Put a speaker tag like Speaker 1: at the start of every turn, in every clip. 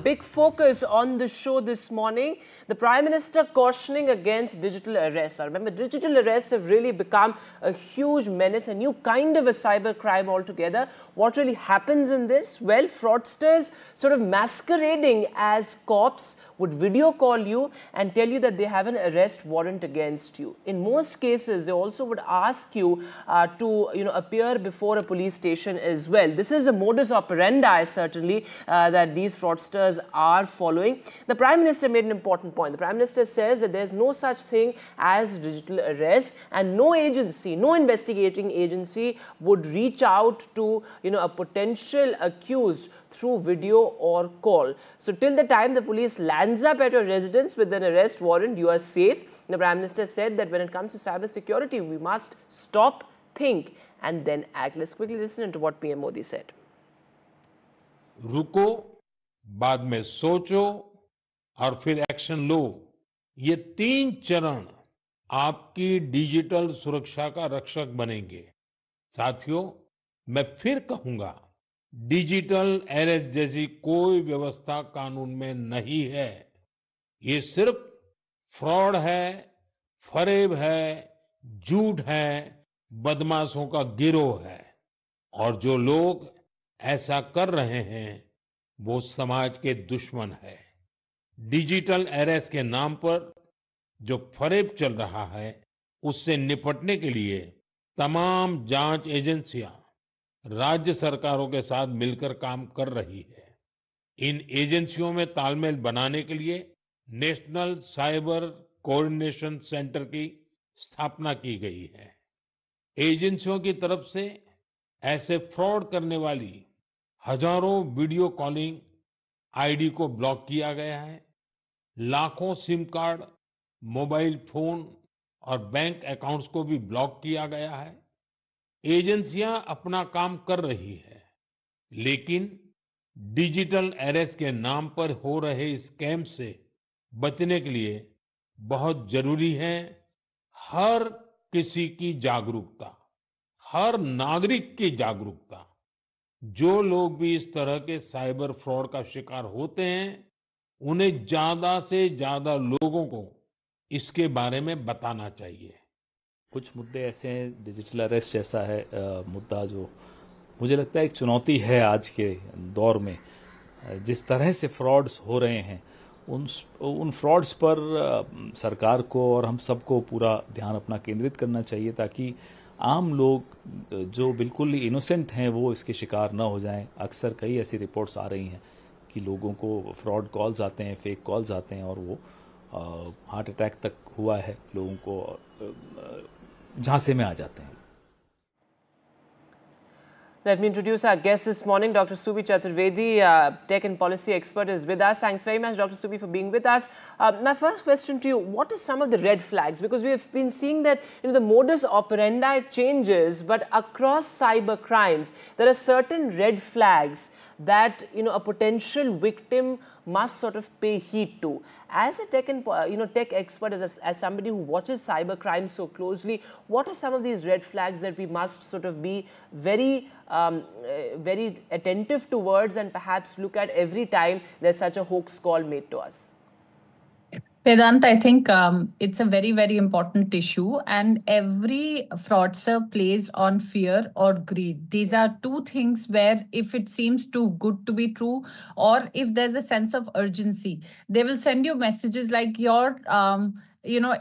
Speaker 1: big focus on the show this morning. The Prime Minister cautioning against digital arrests. Remember, digital arrests have really become a huge menace, a new kind of a cyber crime altogether. What really happens in this? Well, fraudsters sort of masquerading as cops would video call you and tell you that they have an arrest warrant against you. In most cases, they also would ask you to appear before a police station as well. This is a modus operandi, certainly, that these fraudsters are following. The Prime Minister made an important point. The Prime Minister says that there's no such thing as digital arrest, and no agency, no investigating agency would reach out to a potential accused through video or call. So till the time the police lands up at your residence with an arrest warrant, you are safe. The Prime Minister said that when it comes to cyber security, we must stop, think and then act. Let's quickly listen to what PM Modi said.
Speaker 2: रुको, बाद में सोचो और फिर action लो। ये 3 चरण आपकी digital सुरक्षा का रक्षक बनेंगे। साथियों, मैं फिर कहूंगा, डिजिटल अरेस्ट जैसी कोई व्यवस्था कानून में नहीं है। ये सिर्फ फ्रॉड है, फरेब है, झूठ है, बदमाशों का गिरोह है। और जो लोग ऐसा कर रहे हैं वो समाज के दुश्मन है। डिजिटल अरेस्ट के नाम पर जो फरेब चल रहा है, उससे निपटने के लिए तमाम जांच एजेंसियां राज्य सरकारों के साथ मिलकर काम कर रही है। इन एजेंसियों में तालमेल बनाने के लिए नेशनल साइबर कोऑर्डिनेशन सेंटर की स्थापना की गई है। एजेंसियों की तरफ से ऐसे फ्रॉड करने वाली हजारों वीडियो कॉलिंग आईडी को ब्लॉक किया गया है। लाखों सिम कार्ड, मोबाइल फोन और बैंक अकाउंट्स को भी ब्लॉक किया गया है। एजेंसियां अपना काम कर रही है, लेकिन डिजिटल अरेस्ट के नाम पर हो रहे स्कैम से बचने के लिए बहुत जरूरी है हर किसी की जागरूकता, हर नागरिक की जागरूकता। जो लोग भी इस तरह के साइबर फ्रॉड का शिकार होते हैं, उन्हें ज्यादा से ज्यादा लोगों को इसके बारे में बताना चाहिए।
Speaker 3: कुछ मुद्दे ऐसे हैं, डिजिटल अरेस्ट जैसा है मुद्दा जो मुझे लगता है एक चुनौती है आज के दौर में। जिस तरह से फ्रॉड्स हो रहे हैं, उन फ्रॉड्स पर सरकार को और हम सबको पूरा ध्यान अपना केंद्रित करना चाहिए, ताकि आम लोग जो बिल्कुल इनोसेंट हैं वो इसके शिकार न हो जाएं। अक्सर कई ऐसी रिपोर्ट्स आ रही हैं कि लोगों को फ्रॉड कॉल्स आते हैं, फेक कॉल्स आते हैं और वो हार्ट अटैक तक हुआ है, लोगों को झांसे में आ जाते हैं।
Speaker 1: Let me introduce our guest this morning, Dr. Subi Chaturvedi, tech and policy expert, is with us. Thanks very much, Dr. Subi, for being with us. My first question to you, what are some of the red flags? Because we have been seeing that the modus operandi changes, but across cyber crimes, there are certain red flags that a potential victim must sort of pay heed to. As a tech and tech expert, as somebody who watches cyber crime so closely, what are some of these red flags that we must sort of be very very attentive towards and perhaps look at every time there's such a hoax call made to us?
Speaker 4: Vedant, I think it's a very, very important issue, and every fraudster plays on fear or greed. These are two things where if it seems too good to be true, or if there's a sense of urgency, they will send you messages like your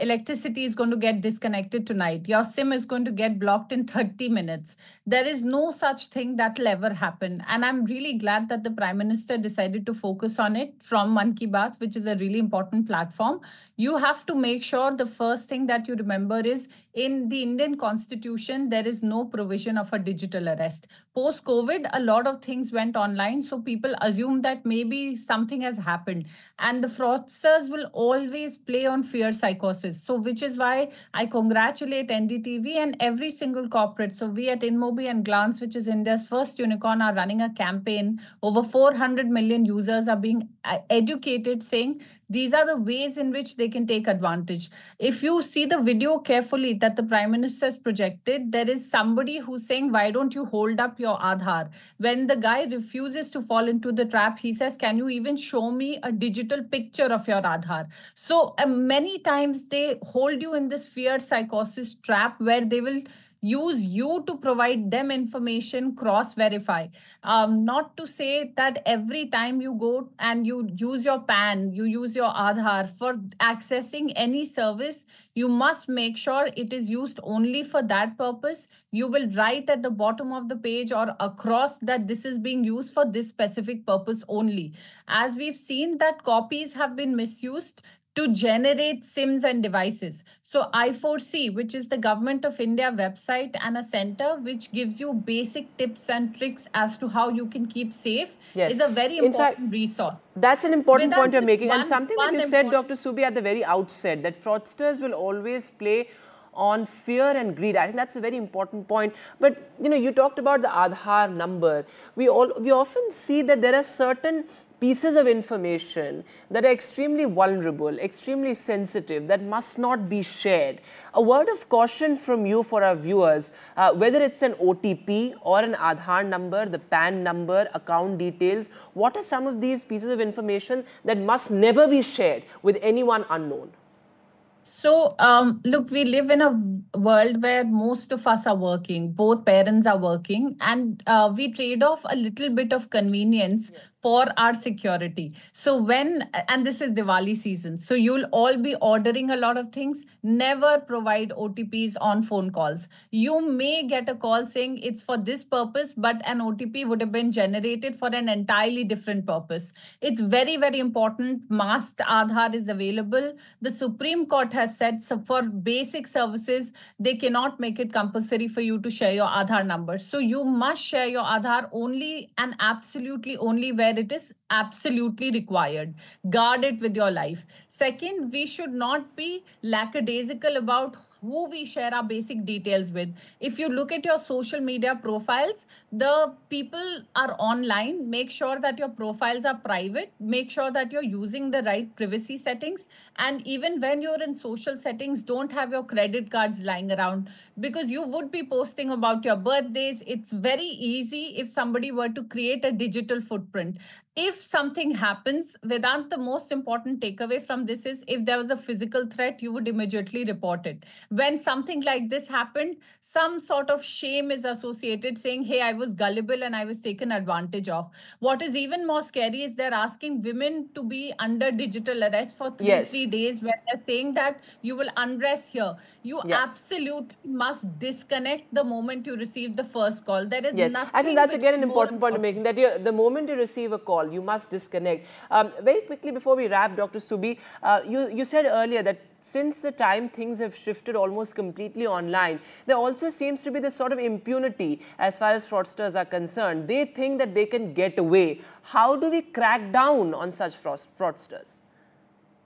Speaker 4: electricity is going to get disconnected tonight. Your SIM is going to get blocked in 30 minutes. There is no such thing that will ever happen. And I'm really glad that the Prime Minister decided to focus on it from Mann Ki Baat, which is a really important platform. You have to make sure the first thing that you remember is in the Indian Constitution, there is no provision of a digital arrest. Post-COVID, a lot of things went online. So people assume that maybe something has happened. And the fraudsters will always play on fear psychosis. So which is why I congratulate NDTV and every single corporate. So we at InMobi and Glance, which is India's first unicorn, are running a campaign. Over 400 million users are being educated saying These are the ways in which they can take advantage. If you see the video carefully that the Prime Minister has projected, there is somebody who's saying, why don't you hold up your Aadhaar? When the guy refuses to fall into the trap, he says, can you even show me a digital picture of your Aadhaar? So many times they hold you in this fear psychosis trap where they will use you to provide them information, cross-verify. Not to say that every time you go and you use your PAN, you use your Aadhaar for accessing any service, you must make sure it is used only for that purpose. You will write at the bottom of the page or across that this is being used for this specific purpose only. As we've seen that copies have been misused to generate SIMs and devices. So I4C, which is the Government of India website and a center which gives you basic tips and tricks as to how you can keep safe, is a very important resource.
Speaker 1: That's an important point you're making. And something that you said, Dr. Subi, at the very outset, that fraudsters will always play on fear and greed. I think that's a very important point. But, you know, you talked about the Aadhaar number. We often see that there are certain pieces of information that are extremely vulnerable, extremely sensitive, that must not be shared. A word of caution from you for our viewers, whether it's an OTP or an Aadhaar number, the PAN number, account details, what are some of these pieces of information that must never be shared with anyone unknown?
Speaker 4: So, look, we live in a world where most of us are working, both parents are working, and we trade off a little bit of convenience for our security. So and this is Diwali season, so you'll all be ordering a lot of things. Never provide OTPs on phone calls. You may get a call saying it's for this purpose, but an OTP would have been generated for an entirely different purpose. It's very, very important. Masked Aadhaar is available. The Supreme Court has said so for basic services, they cannot make it compulsory for you to share your Aadhaar number. So you must share your Aadhaar only and absolutely only where it is absolutely required. Guard it with your life. Second, we should not be lackadaisical about who we share our basic details with. If you look at your social media profiles, the people are online. Make sure that your profiles are private. Make sure that you're using the right privacy settings. And even when you're in social settings, don't have your credit cards lying around, because you would be posting about your birthdays. It's very easy if somebody were to create a digital footprint. If something happens, Vedant, the most important takeaway from this is if there was a physical threat, you would immediately report it. When something like this happened, some sort of shame is associated, saying, hey, I was gullible and I was taken advantage of. What is even more scary is they're asking women to be under digital arrest for three days, where they're saying that you will undress here. You absolutely must disconnect the moment you receive the first call. There is nothing.
Speaker 1: I think that's again an important point you're making, that the moment you receive a call, you must disconnect. Very quickly before we wrap, Dr. Subi, you said earlier that since the time things have shifted almost completely online, there also seems to be this sort of impunity as far as fraudsters are concerned. They think that they can get away. How do we crack down on such fraudsters?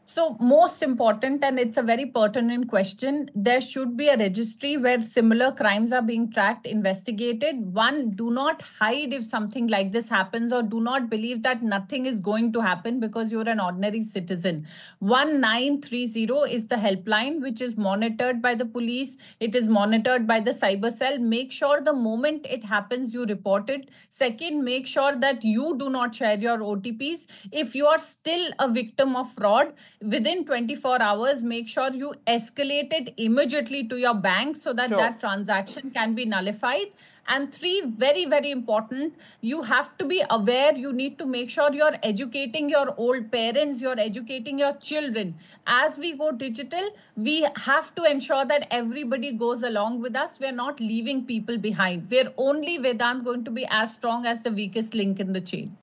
Speaker 4: So most important, and it's a very pertinent question, there should be a registry where similar crimes are being tracked, investigated. One, do not hide if something like this happens, or do not believe that nothing is going to happen because you're an ordinary citizen. 1930 is the helpline, which is monitored by the police. It is monitored by the cyber cell. Make sure the moment it happens, you report it. Second, make sure that you do not share your OTPs. If you are still a victim of fraud, within 24 hours, make sure you escalate it immediately to your bank so that that transaction can be nullified. And three, very, very important, you have to be aware. You need to make sure you're educating your old parents, you're educating your children. As we go digital, we have to ensure that everybody goes along with us. We're not leaving people behind. We're only, Vedant, going to be as strong as the weakest link in the chain.